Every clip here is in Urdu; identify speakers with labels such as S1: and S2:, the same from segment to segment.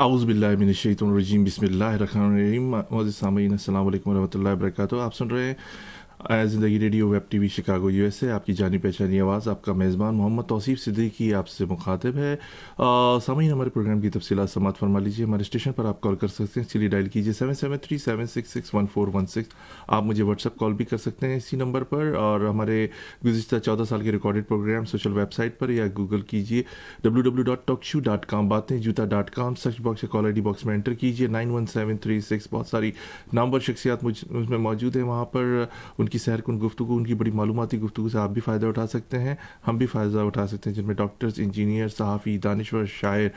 S1: اعوذ باللہ من الشیطان الرجیم بسم اللہ الرحمن الرحیم. معزز سامعین السلام علیکم ورحمۃ اللہ وبرکاتہ. آپ سن رہے ہیں زندگی radio web T V Chicago U S A. آپ کی جانی پہچانی آواز. آپ کا میزبان محمد توصیف صدیقی آپ سے مخاطب ہے. سامعین ہمارے پروگرام کی تفصیلات سماعت فرما لیجیے. ہمارے اسٹیشن پر آپ کال کر سکتے ہیں. چلیے ڈائل کیجیے 7737661416. آپ مجھے واٹس ایپ کال بھی کر سکتے ہیں اسی نمبر پر. اور ہمارے گزشتہ 14 سال کے recorded programme social website پر یا گوگل کیجیے www.talkshow.com باتیں.com. سرچ باکس یا کال آئی ڈی باکس میں انٹر کیجیے 91736. بہت ساری نامور شخصیات مجھ میں موجود ہیں. وہاں پر ان کی سیر کن گفتگو, ان کی بڑی معلوماتی گفتگو سے آپ بھی فائدہ اٹھا سکتے ہیں, ہم بھی فائدہ اٹھا سکتے ہیں, جن میں ڈاکٹرز, انجینئر, صحافی, دانشور, شاعر,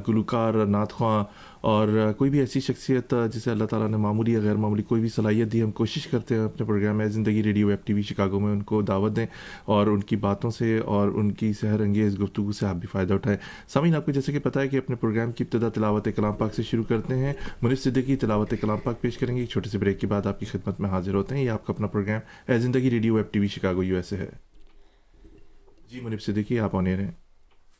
S1: گلوکار, نعت خواں اور کوئی بھی ایسی شخصیت جسے اللہ تعالیٰ نے معمولی یا غیر معمولی کوئی بھی صلاحیت دی. ہم کوشش کرتے ہیں اپنے پروگرام زندگی radio web T V Chicago میں ان کو دعوت دیں اور ان کی باتوں سے اور ان کی سحر انگیز گفتگو سے آپ بھی فائدہ اٹھائیں. سامعین, آپ کو جیسے کہ پتہ ہے کہ اپنے پروگرام کی ابتدا تلاوت کلام پاک سے شروع کرتے ہیں. منیف صدیقی تلاوت کلام پاک پیش کریں گے. ایک چھوٹے سے بریک کے بعد آپ کی خدمت میں حاضر ہوتے ہیں. یہ آپ کا اپنا پروگرام زندگی radio web T V Chicago U S A ہے. جی منیف صدیقی, آپ آنے رہے ہیں.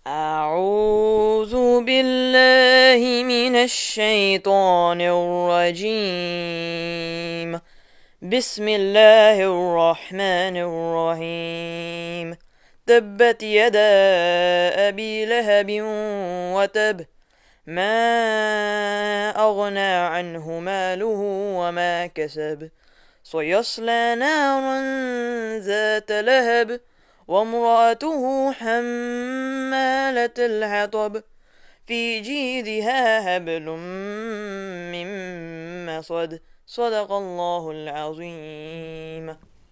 S2: أعوذ بالله من الشيطان الرجيم بسم الله الرحمن الرحيم تبت يدا أبي لهب وتب ما أغنى عنه ماله وما كسب سيصلى نارا ذات لهب وامرأته حمالة الحطب في جيدها حبل من مسد صدق الله العظيم.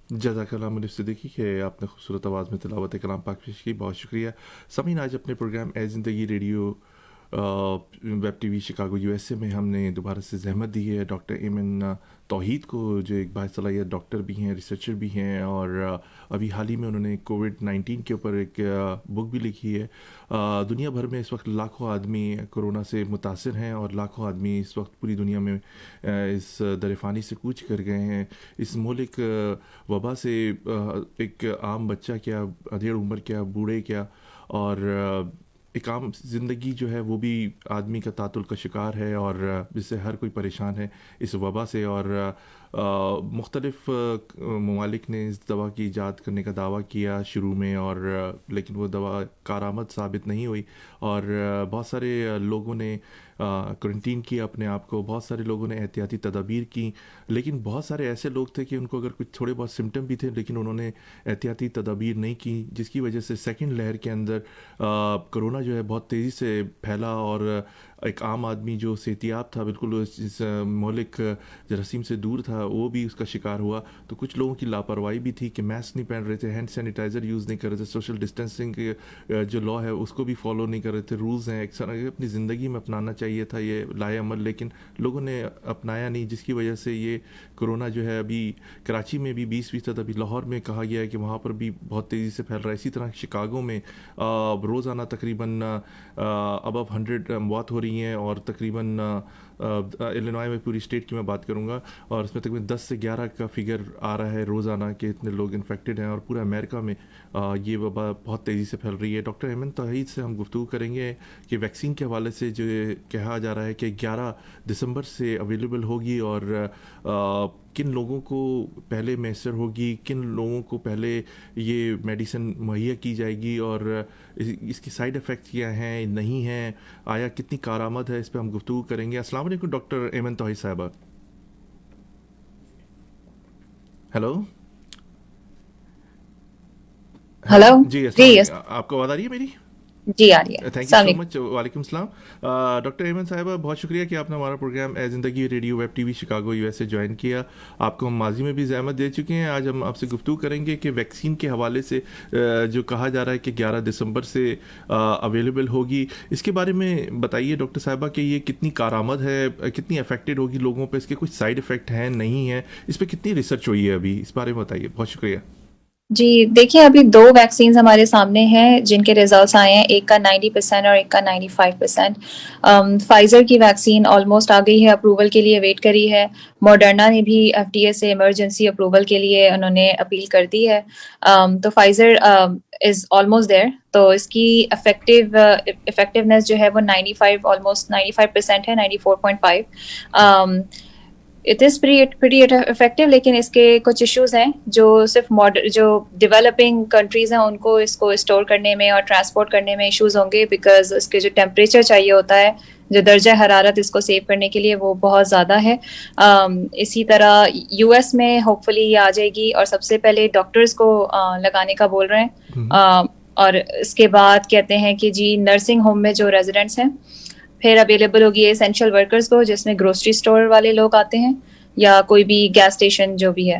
S1: جزاک اللہ منیف صدیقی کہ آپ نے خوبصورت آواز میں تلاوت کلام پاک پیش کی, بہت شکریہ. سامعین, آج اپنے پروگرام زندگی radio web T V Chicago U S A میں ہم نے دوبارہ سے زحمت دی ہے ڈاکٹر ایمن توحید کو, جو ایک باصلاحیت ڈاکٹر بھی ہیں, ریسرچر بھی ہیں, اور ابھی حال ہی میں انہوں نے کووڈ-19 کے اوپر ایک بک بھی لکھی ہے. دنیا بھر میں اس وقت لاکھوں آدمی کرونا سے متاثر ہیں اور لاکھوں آدمی اس وقت پوری دنیا میں اس درفانی سے کوچ کر گئے ہیں. اس مہلک وبا سے ایک عام بچہ کیا, ادھیڑ عمر کیا, بوڑھے کیا, اور ایک عام زندگی جو ہے وہ بھی آدمی کا تعطل کا شکار ہے, اور جس سے ہر کوئی پریشان ہے اس وبا سے. اور مختلف ممالک نے اس دوا کی ایجاد کرنے کا دعویٰ کیا شروع میں, اور لیکن وہ دوا کارآمد ثابت نہیں ہوئی, اور بہت سارے لوگوں نے کرنٹین کیا اپنے آپ کو, بہت سارے لوگوں نے احتیاطی تدابیر کی, لیکن بہت سارے ایسے لوگ تھے کہ ان کو اگر کچھ تھوڑے بہت سمٹم بھی تھے لیکن انہوں نے احتیاطی تدابیر نہیں کی, جس کی وجہ سے سیکنڈ لہر کے اندر کرونا جو ہے بہت تیزی سے پھیلا, اور ایک عام آدمی جو صحتیاب تھا, بالکل اس مہلک جراثیم سے دور تھا, وہ بھی اس کا شکار ہوا. تو کچھ لوگوں کی لاپرواہی بھی تھی کہ ماسک نہیں پہن رہے تھے, ہینڈ سینیٹائزر یوز نہیں کر رہے تھے, سوشل ڈسٹینسنگ جو لا ہے اس کو بھی فالو نہیں کر رہے تھے, رولز ہیں اپنی زندگی میں اپنانا چاہیے تھا یہ لائے عمل, لیکن لوگوں نے اپنایا نہیں, جس کی وجہ سے یہ کرونا جو ہے ابھی کراچی میں بھی 20%, ابھی لاہور میں کہا گیا ہے کہ وہاں پر بھی بہت تیزی سے پھیل رہا ہے. اسی طرح شکاگو میں روزانہ تقریباً ابو 100 اموات ہو رہی ہیں, اور تقریباً الینوائے میں پوری اسٹیٹ کی میں بات کروں گا, اور اس میں تقریباً 10 سے 11 کا فگر آ رہا ہے روزانہ کہ اتنے لوگ انفیکٹڈ ہیں, اور پورا امریکہ میں یہ وبا بہت تیزی سے پھیل رہی ہے. ڈاکٹر ایمن توحید سے ہم گفتگو کریں گے کہ ویکسین کے حوالے سے جو کہا جا رہا ہے کہ 11 دسمبر سے اویلیبل ہوگی, اور کن لوگوں کو پہلے میسر ہوگی, کن لوگوں کو پہلے یہ میڈیسن مہیا کی جائے گی, اور اس کی سائیڈ ایفیکٹ کیا ہیں, نہیں ہیں, آیا کتنی کارآمد ہے, اس پہ ہم گفتگو کریں گے. السلام علیکم ڈاکٹر ایمن توحید صاحبہ. ہیلو
S3: ہلو
S1: جی,
S3: جی
S1: السلام علیکم, آپ کو آواز آ رہی ہے میری؟
S3: جی آ رہی ہے.
S1: تھینک یو سو مچ. وعلیکم السلام. ڈاکٹر ایمن صاحبہ, بہت شکریہ کہ آپ نے ہمارا پروگرام زندگی radio web T V Chicago U S A join کیا. آپ کو ہم ماضی میں بھی زحمت دے چکے ہیں. آج ہم آپ سے گفتگو کریں گے کہ ویکسین کے حوالے سے جو کہا جا رہا ہے کہ 11 دسمبر سے اویلیبل ہوگی, اس کے بارے میں بتائیے ڈاکٹر صاحبہ کہ یہ کتنی کارآمد ہے, کتنی افیکٹڈ ہوگی لوگوں پہ, اس کے کچھ سائیڈ افیکٹ ہیں, نہیں ہیں, اس پہ کتنی ریسرچ ہوئی ہے ابھی, اس بارے میں بتائیے. بہت شکریہ.
S3: جی دیکھیں, ابھی 2 ویکسینز ہمارے سامنے ہیں جن کے ریزلٹس آئے ہیں, ایک کا 90% اور ایک کا 95%. فائزر کی ویکسین آلموسٹ آ گئی ہے, اپروول کے لیے ویٹ کری ہے. ماڈرنا نے بھی FDA سے ایمرجنسی اپروول کے لیے انہوں نے اپیل کر دی ہے. تو فائزر از آلموسٹ دیر, تو اس کی افیکٹونیس جو ہے وہ 95 آلموسٹ 95% ہے, 94.5. اٹ از پریٹی افیکٹو, لیکن اس کے کچھ ایشوز ہیں جو صرف جو ڈیولپنگ کنٹریز ہیں ان کو اس کو اسٹور کرنے میں اور ٹرانسپورٹ کرنے میں ایشوز ہوں گے, بیکاز اس کے جو ٹیمپریچر چاہیے ہوتا ہے, جو درجہ حرارت اس کو سیو کرنے کے لیے, وہ بہت زیادہ ہے. اسی طرح US میں ہوپ فلی یہ آ جائے گی, اور سب سے پہلے ڈاکٹرز کو لگانے کا بول رہے ہیں, اور اس کے بعد کہتے ہیں کہ جی نرسنگ ہوم میں جو ریزیڈنٹس ہیں, پھر اویلیبل ہوگی اسینشیل ورکرز کو, جس میں گروسری اسٹور والے لوگ آتے ہیں یا کوئی بھی گیس اسٹیشن جو بھی ہے.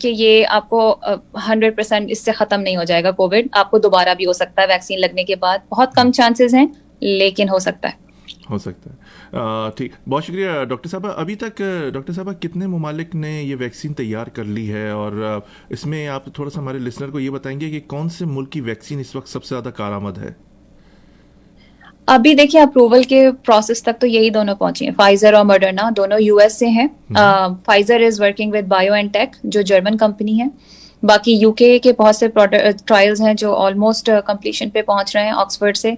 S3: کہ یہ آپ کو 100% اس سے ختم نہیں ہو جائے گا کووڈ. آپ کو دوبارہ بھی ہو سکتا ہے ویکسین لگنے کے بعد. بہت کم چانسز ہیں لیکن ہو سکتا ہے.
S1: ہو سکتا ہے. ٹھیک, بہت شکریہ ڈاکٹر صاحبہ. ابھی تک ڈاکٹر صاحبہ کتنے ممالک نے یہ ویکسین تیار کر لی ہے, اور اس میں آپ تھوڑا سا ہمارے لسنر کو یہ بتائیں گے کہ کون سے ملک کی ویکسین اس وقت سب سے زیادہ کارآمد ہے؟
S3: ابھی دیکھیں اپروول کے پروسیس تک تو یہی دونوں پہنچی ہیں, فائزر اور ماڈرنا, دونوں یو ایس سے ہیں. Pfizer is working with bio and take جو جرمن کمپنی ہے. باقی یو کے بہت سے ٹرائلز ہیں جو آلموسٹ کمپلیشن پہ پہنچ رہے ہیں آکسفورڈ سے.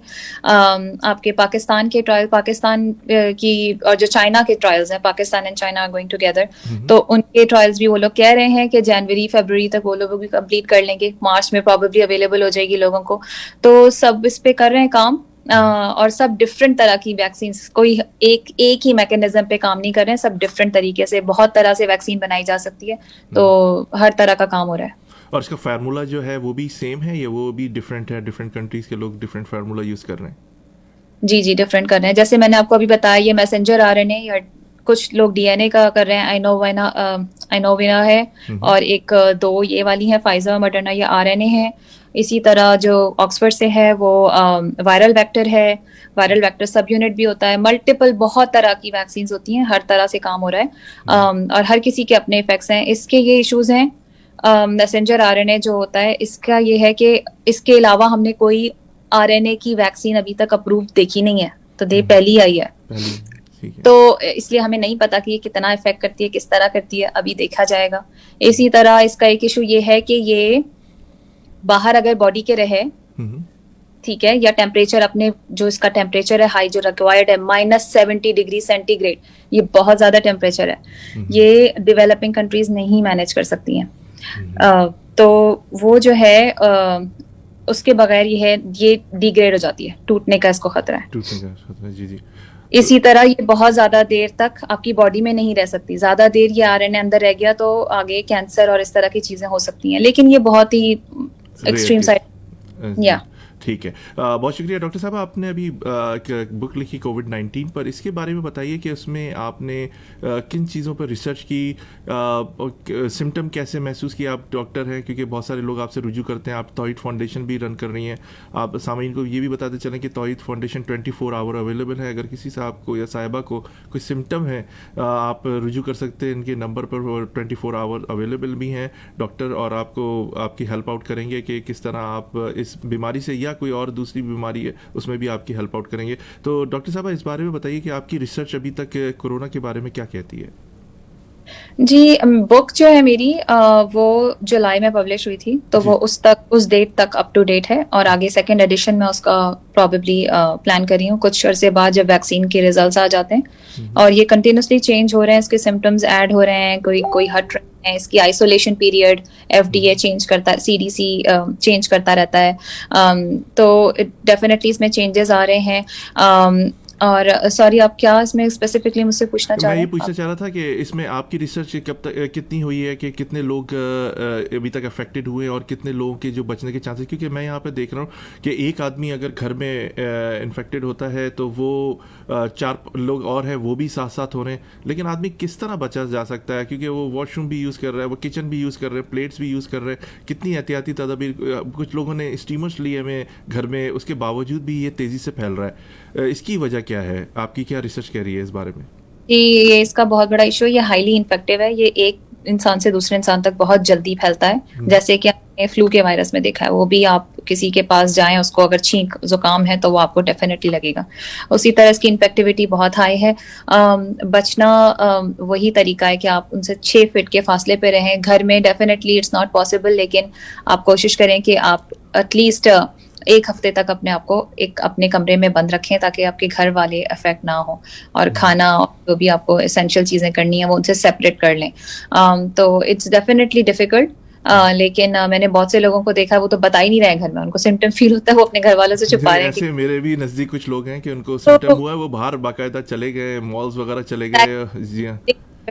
S3: آپ کے پاکستان کے ٹرائل, پاکستان کی اور جو چائنا کے ٹرائلز ہیں, Pakistan and China are going together, تو ان کے ٹرائلز بھی وہ لوگ کہہ رہے ہیں کہ جنوری فیبروری تک وہ لوگ بھی کمپلیٹ کر لیں گے. مارچ میں پرابیبلی اویلیبل ہو جائے گی لوگوں کو. تو سب اس پہ کر رہے ہیں کام, اور سب ڈفرینٹ طرح کی ویکسینس, کوئی ایک ہی میکینزم پہ کام نہیں کر رہے ہیں, سب ڈفرینٹ طریقے سے, بہت طرح سے ویکسین بنائی جا سکتی ہے, تو ہر طرح کا کام ہو رہا ہے.
S1: اور اس کا فارمولا جو ہے وہ بھی سیم ہے یا وہ بھی ڈفرینٹ ہے؟ ڈفرینٹ کنٹریز کے لوگ ڈفرینٹ فارمولا یوز کر رہے ہیں.
S3: جی ڈفرینٹ کر رہے ہیں. جیسے میں نے آپ کو ابھی بتایا یہ میسنجر آر این اے, یا کچھ لوگ ڈی این اے کا کر رہے ہیں, آئینووینا ہے, اور ایک دو یہ والی ہیں فائزر ماڈرنا, یہ آر این اے ہے. اسی طرح جو آکسفورڈ سے ہے وہ وائرل ویکٹر ہے, وائرل ویکٹر سب یونٹ بھی ہوتا ہے. ملٹیپل بہت طرح کی ویکسینز ہوتی ہیں, ہر طرح سے کام ہو رہا ہے, اور ہر کسی کے اپنے افیکٹس ہیں. اس کے یہ ایشوز ہیں میسنجر آر این اے جو ہوتا ہے, اس کا یہ ہے کہ اس کے علاوہ ہم نے کوئی آر این اے کی ویکسین ابھی تک اپروو دیکھی نہیں ہے, تو پہلی آئی ہے, تو اس لیے ہمیں نہیں پتا کہ یہ کتنا افیکٹ کرتی ہے, کس طرح کرتی ہے, ابھی دیکھا جائے گا. اسی طرح اس کا ایک ایشو یہ ہے کہ یہ باہر اگر باڈی کے رہے, ٹھیک ہے, یا ٹیمپریچر اپنے جو اس کا ٹیمپریچر ہے ہائی جو ریکوائرڈ ہے -70°C, یہ بہت زیادہ ٹیمپریچر ہے, یہ ڈیولپنگ کنٹریز نہیں مینیج کر سکتی ہیں. تو وہ جو ہے اس کے بغیر یہ ڈیگریڈ ہو جاتی ہے, ٹوٹنے کا اس کو خطرہ ہے.
S1: جی.
S3: اسی طرح یہ بہت زیادہ دیر تک آپ کی باڈی میں نہیں رہ سکتی. زیادہ دیر یہ آر این اے اندر رہ گیا تو آگے کینسر اور اس طرح کی چیزیں ہو سکتی ہیں, لیکن یہ بہت ہی ایکسٹریم سائڈ.
S1: ٹھیک ہے, بہت شکریہ ڈاکٹر صاحب. آپ نے ابھی ایک بک لکھی کووڈ-19 پر, اس کے بارے میں بتائیے کہ اس میں آپ نے کن چیزوں پر ریسرچ کی, سمٹم کیسے محسوس کیا؟ آپ ڈاکٹر ہیں, کیونکہ بہت سارے لوگ آپ سے رجوع کرتے ہیں, آپ توحید فاؤنڈیشن بھی رن کر رہی ہیں. آپ سامعین کو یہ بھی بتاتے چلیں کہ توحید فاؤنڈیشن 24 آور اویلیبل ہے. اگر کسی صاحب کو یا صاحبہ کو کوئی سمٹم ہے, آپ رجوع کر سکتے ہیں ان کے نمبر پر, 24 آور اویلیبل بھی ہیں ڈاکٹر, اور آپ کو آپ کی ہیلپ آؤٹ کریں گے کہ کس طرح آپ اس بیماری سے یا کوئی اور دوسری بیماری ہے اس میں بھی آپ کی ہیلپ آؤٹ کریں گے. تو ڈاکٹر صاحب اس بارے میں بتائیے کہ آپ کی ریسرچ ابھی تک کورونا کے بارے میں کیا کہتی ہے؟
S3: جی, بک جو ہے میری وہ جولائی میں پبلش ہوئی تھی, تو وہ اس ڈیٹ تک اپ ٹو ڈیٹ ہے, اور آگے سیکنڈ ایڈیشن میں اس کا پرابیبلی پلان کر رہی ہوں کچھ عرصے بعد جب ویکسین کے ریزلٹس آ جاتے ہیں. اور یہ کنٹینیوسلی چینج ہو رہے ہیں, اس کے سمٹمز ایڈ ہو رہے ہیں, کوئی ہٹ رہے ہیں, اس کی آئسولیشن پیریڈ FDA چینج کرتا ہے, CDC چینج کرتا رہتا ہے, تو ڈیفینیٹلی اس میں چینجز آ رہے ہیں. اور سوری, آپ کیا اس میں اسپیسیفکلی مجھ سے پوچھنا چاہ رہے ہیں؟
S1: میں یہ پوچھنا چاہ رہا تھا کہ اس میں آپ کی ریسرچ کب تک کتنی ہوئی ہے, کہ کتنے لوگ ابھی تک افیکٹڈ ہوئے اور کتنے لوگوں کے جو بچنے کے چانسز, کیونکہ میں یہاں پہ دیکھ رہا ہوں کہ ایک آدمی اگر گھر میں انفیکٹڈ ہوتا ہے تو وہ 4 لوگ اور ہیں وہ بھی ساتھ ساتھ ہو رہے ہیں, لیکن آدمی کس طرح بچا جا سکتا ہے, کیونکہ وہ واش روم بھی یوز کر رہا ہے, وہ کچن بھی یوز کر رہے ہیں, پلیٹس بھی یوز کر رہے ہیں, کتنی احتیاطی تدابیر, کچھ لوگوں نے اسٹیمرس لیے ہوئے گھر میں, اس کے باوجود بھی یہ تیزی سے پھیل رہا ہے. اس کی وجہ کیا ہے؟ آپ کی کیا ریسرچ کہہ رہی ہے اس بارے میں؟
S3: جی, یہ اس کا بہت بڑا ایشو ہے, یہ ہائیلی انفیکٹیو ہے, یہ ایک انسان سے دوسرے انسان تک بہت جلدی پھیلتا ہے, جیسے کہ آپ نے فلو کے وائرس میں دیکھا ہے, وہ بھی آپ کسی کے پاس جائیں, اس کو اگر چھینک زکام ہے تو وہ آپ کو ڈیفینیٹلی لگے گا. اسی طرح اس کی انفیکٹیوٹی بہت ہائی ہے. بچنا وہی طریقہ ہے کہ آپ ان سے 6 فٹ کے فاصلے پہ رہیں. گھر میں ڈیفینیٹلی اٹس ناٹ پاسبل, لیکن آپ کوشش کریں کہ آپ ایٹ لیسٹ 1 ہفتے تک اپنے آپ کو ایک اپنے کمرے میں بند رکھیں تاکہ آپ کے گھر والے افیکٹ نہ ہوں, اور کھانا جو بھی آپ کو اسینشیل چیزیں کرنی ہیں وہ ان سے سیپریٹ کر لیں. تو اٹس ڈیفینیٹلی ڈیفیکلٹ, لیکن میں نے بہت سے لوگوں کو دیکھا وہ تو بتا ہی نہیں رہے گھر میں, ان کو سمٹم فیل ہوتا ہے وہ اپنے گھر والوں سے چھپا رہے ہیں.
S1: ایسے میرے بھی نزدیک کچھ لوگ ہیں کہ ان کو سمٹم ہوا ہے, وہ باہر باقاعدہ چلے گئے, مالز وغیرہ چلے گئے. جی ہاں,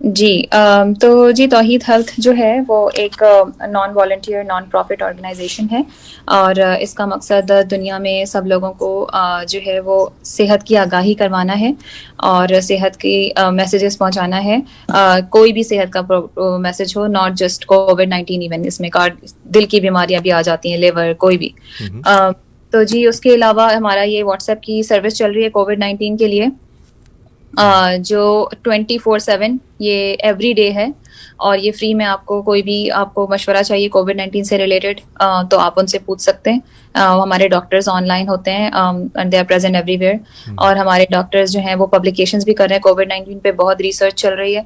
S3: جی تو جی توحید ہیلتھ جو ہے وہ ایک non volunteer non profit organization ہے، اور اس کا مقصد دنیا میں سب لوگوں کو جو ہے وہ صحت کی آگاہی کروانا ہے اور صحت کی میسیجز پہنچانا ہے. کوئی بھی صحت کا میسج ہو، ناٹ جسٹ کووڈ-19، ایون اس میں دل کی بیماریاں بھی آ جاتی ہیں، لیور، کوئی بھی. تو جی اس کے علاوہ ہمارا یہ واٹس ایپ کی سروس چل رہی ہے کووڈ-19 کے لیے، جو 24/7 یہ ایوری ڈے ہے، اور یہ فری میں آپ کو کوئی بھی آپ کو مشورہ چاہیے کووڈ-19 سے ریلیٹڈ تو آپ ان سے پوچھ سکتے ہیں. ہمارے ڈاکٹرز آن لائن ہوتے ہیں and they are present everywhere, اور ہمارے ڈاکٹرز جو ہیں وہ پبلیکیشنز بھی کر رہے ہیں. کووڈ-19 پہ بہت ریسرچ چل رہی ہے،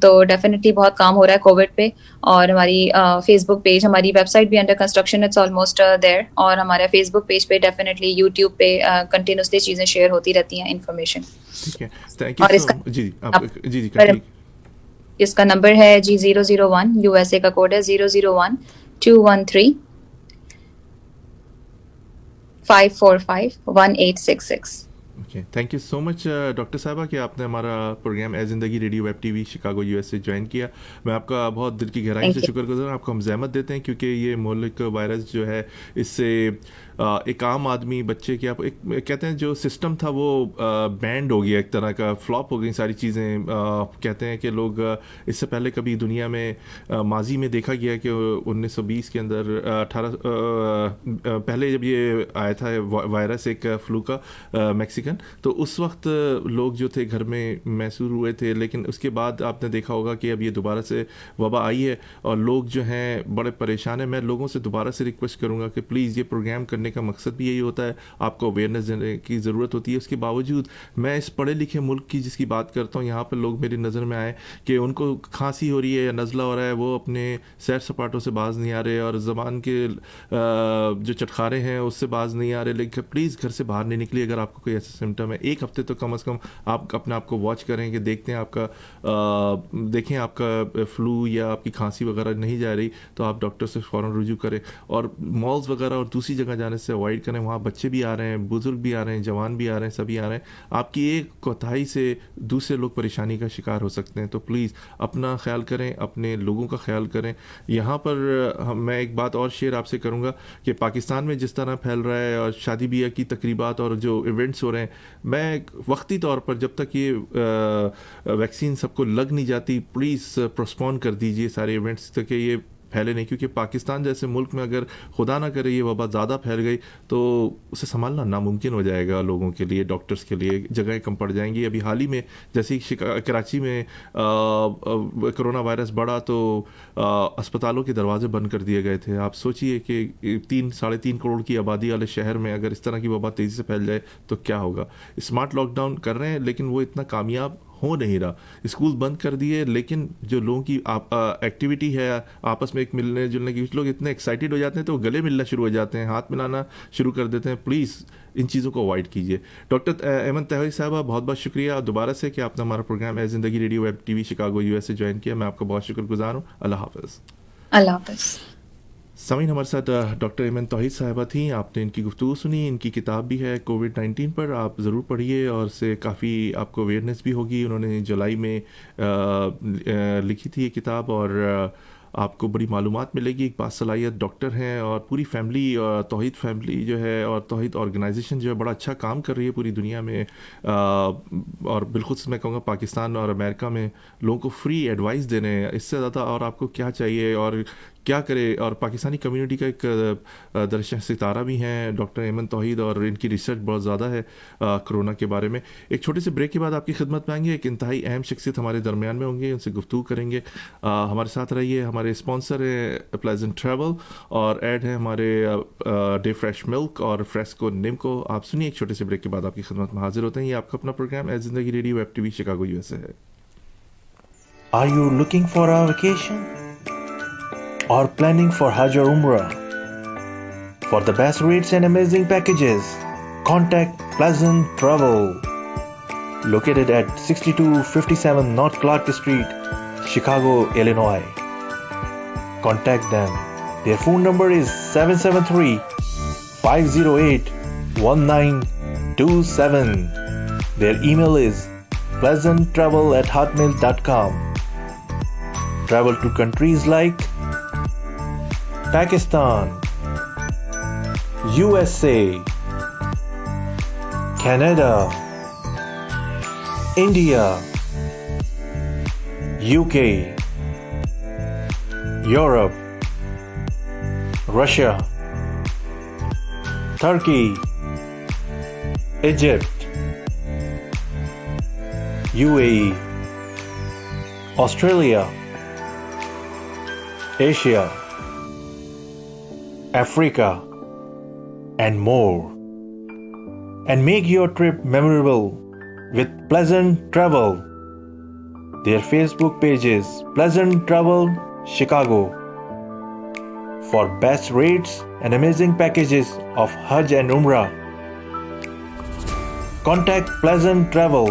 S3: تو ڈیفینیٹلی بہت کام ہو رہا ہے کووڈ پہ. اور ہماری فیس بک پیج، ہماری ویب سائٹ بھی under construction, it's almost there, اور ہمارا فیس بک پیج پہ ڈیفینیٹلی یوٹیوب پہ کنٹینیوسلی چیزیں شیئر ہوتی رہتی ہیں، انفارمیشن.
S1: ٹھیک ہے، تھینک یو
S3: اور اس
S1: سو
S3: کا
S1: جی آپ جی کنٹینیو.
S3: اس کا نمبر ہے جی 001، یو ایس اے کا کوڈ ہے 001-213-545-1866.
S1: Okay, thank you so much doctor صاحبہ کہ آپ نے ہمارا پروگرام اے زندگی radio web T V Chicago U S سے جوائن کیا. میں آپ کا بہت دل کی گہرائی سے شکر گزار ہوں. آپ کو ہم زحمت دیتے ہیں کیونکہ یہ مہلک وائرس جو ہے اس سے ایک عام آدمی بچے کی آپ ایک کہتے ہیں جو سسٹم تھا وہ بینڈ ہو گیا، ایک طرح کا فلاپ ہو گئی ساری چیزیں. کہتے ہیں کہ لوگ اس سے پہلے کبھی دنیا میں ماضی میں دیکھا گیا کہ 1920 کے اندر 18 پہلے جب یہ آیا تھا وائرس ایک فلو کا میکسیکن، تو اس وقت لوگ جو تھے گھر میں محسوس ہوئے تھے، لیکن اس کے بعد آپ نے دیکھا ہوگا کہ اب یہ دوبارہ سے وبا آئی ہے اور لوگ جو ہیں بڑے پریشان ہیں. میں لوگوں سے دوبارہ سے ریکویسٹ کروں گا کہ پلیز یہ پروگرام کرنے کا مقصد بھی یہی ہوتا ہے، آپ کو اویئرنیس دینے کی ضرورت ہوتی ہے. اس کے باوجود میں اس پڑھے لکھے ملک کی جس کی بات کرتا ہوں، یہاں پر لوگ میری نظر میں آئے کہ ان کو کھانسی ہو رہی ہے یا نزلہ ہو رہا ہے، وہ اپنے سیر سپاٹوں سے باز نہیں آ رہے اور زبان کے جو چٹخارے ہیں اس سے باز نہیں آ رہے. لیکن پلیز گھر سے باہر نہیں نکلی اگر آپ کو کوئی ایسا سمٹم ہے. ایک ہفتے تو کم از کم آپ اپنے آپ کو واچ کریں کہ دیکھتے ہیں آپ کا دیکھیں آپ کا فلو یا آپ کی کھانسی وغیرہ نہیں جا رہی تو آپ ڈاکٹر سے فوراً رجوع کریں. اور مالز وغیرہ اور دوسری جگہ جانے سے اوائڈ کریں، وہاں بچے بھی آ رہے ہیں، بزرگ بھی آ رہے ہیں، جوان بھی آ رہے ہیں، سبھی آ رہے ہیں. آپ کی ایک کوتاہی سے دوسرے لوگ پریشانی کا شکار ہو سکتے ہیں. تو پلیز اپنا خیال کریں، اپنے لوگوں کا خیال کریں. یہاں پر میں ایک بات اور شیئر آپ سے کروں گا کہ پاکستان میں جس طرح پھیل رہا ہے اور شادی بیاہ کی تقریبات اور جو ایونٹس ہو رہے ہیں، میں وقتی طور پر جب تک یہ ویکسین سب کو لگ نہیں جاتی پلیز پروسپون کر دیجیے سارے ایونٹس تاکہ یہ پھیلے نہیں. کیونکہ پاکستان جیسے ملک میں اگر خدا نہ کرے یہ وبا زیادہ پھیل گئی تو اسے سنبھالنا ناممکن ہو جائے گا لوگوں کے لیے، ڈاکٹرز کے لیے جگہیں کم پڑ جائیں گی. ابھی حال ہی میں جیسے کراچی میں کرونا وائرس بڑھا تو اسپتالوں کے دروازے بند کر دیے گئے تھے. آپ سوچئے کہ 3.5 کروڑ کی آبادی والے شہر میں اگر اس طرح کی وبا تیزی سے پھیل جائے تو کیا ہوگا. اسمارٹ لاک ڈاؤن کر رہے ہیں لیکن وہ اتنا کامیاب ہو نہیں رہا. اسکول بند کر دیے لیکن جو لوگوں کی ایکٹیویٹی ہے آپس میں ایک ملنے جلنے کی، کچھ لوگ اتنے ایکسائٹیڈ ہو جاتے ہیں تو وہ گلے ملنا شروع ہو جاتے ہیں، ہاتھ ملانا شروع کر دیتے ہیں. پلیز ان چیزوں کو اوائڈ کیجیے. ڈاکٹر ایمن طاہری صاحبہ بہت بہت شکریہ دوبارہ سے کہ آپ نے ہمارا پروگرام اے زندگی radio web T V Chicago U S سے جوائن کیا. میں آپ کا بہت شکر گزار ہوں. اللہ حافظ.
S3: اللہ حافظ.
S1: سامعین، ہمارے ساتھ ڈاکٹر ایمن توحید صاحبہ تھیں. آپ نے ان کی گفتگو سنی. ان کی کتاب بھی ہے کووڈ-19 پر، آپ ضرور پڑھیے اور اس سے کافی آپ کو اویئرنیس بھی ہوگی. انہوں نے جولائی میں لکھی تھی یہ کتاب اور آپ کو بڑی معلومات ملے گی. ایک باصلاحیت ڈاکٹر ہیں اور پوری فیملی توحید فیملی جو ہے اور توحید آرگنائزیشن جو ہے بڑا اچھا کام کر رہی ہے پوری دنیا میں، اور بالخصوص میں کہوں گا پاکستان اور امریکہ میں لوگوں کو فری ایڈوائس دے رہے ہیں. اس سے زیادہ اور آپ کو کیا چاہیے اور کیا کرے. اور پاکستانی کمیونٹی کا ایک درشہ ستارہ بھی ہیں ڈاکٹر ایمن توحید اور ان کی ریسرچ بہت زیادہ ہے کرونا کے بارے میں. ایک چھوٹے سے بریک کے بعد آپ کی خدمت میں آئیں گے. ایک انتہائی اہم شخصیت ہمارے درمیان میں ہوں گے، ان سے گفتگو کریں گے. ہمارے ساتھ رہیے. ہمارے اسپانسر ہیں پلیزنٹ ٹریول اور ایڈ ہیں ہمارے ڈے فریش ملک اور فریسکو نمکو. آپ سنیے ایک چھوٹے سے بریک کے بعد آپ کی خدمت میں حاضر ہوتے ہیں. یہ آپ کا اپنا پروگرام اے زندگی radio web T V Chicago U S A ہے.
S4: Are you looking for a vacation or planning for Hajj or Umrah? For the best rates and amazing packages, contact Pleasant Travel. Located at 6257 North Clark Street, Chicago, Illinois. Contact them. Their phone number is 773-508-1927. Their email is pleasanttravel@hotmail.com. Travel to countries like Pakistan, USA, Canada, India, UK, Europe, Russia, Turkey, Egypt, UAE, Australia, Asia, Africa, and more. And make your trip memorable with Pleasant Travel. Their Facebook page is Pleasant Travel Chicago. For best rates and amazing packages of Hajj and Umrah, contact Pleasant Travel.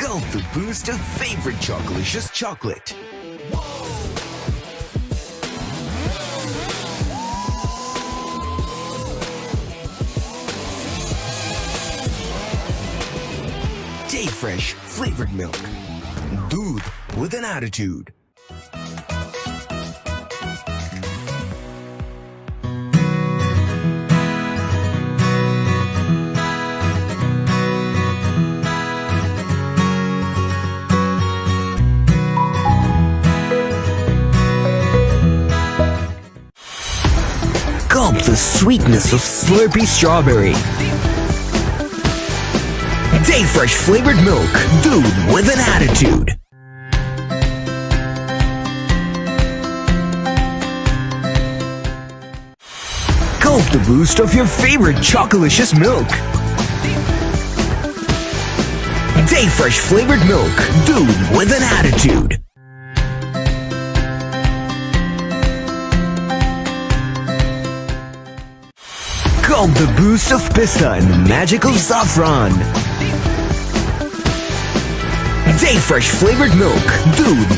S5: Gulp the boost of favorite Chocolicious chocolate. Day Fresh flavored milk. Doodh with an attitude. Gulp the sweetness of Slurpee strawberry. Day Fresh flavored milk. Doodh with an attitude. Gulp the boost of your favorite Chocolicious milk. Day Fresh flavored milk. Doodh with an attitude. Gulp the boost of pista and the magic of saffron. Day Fresh flavored milk. Doodh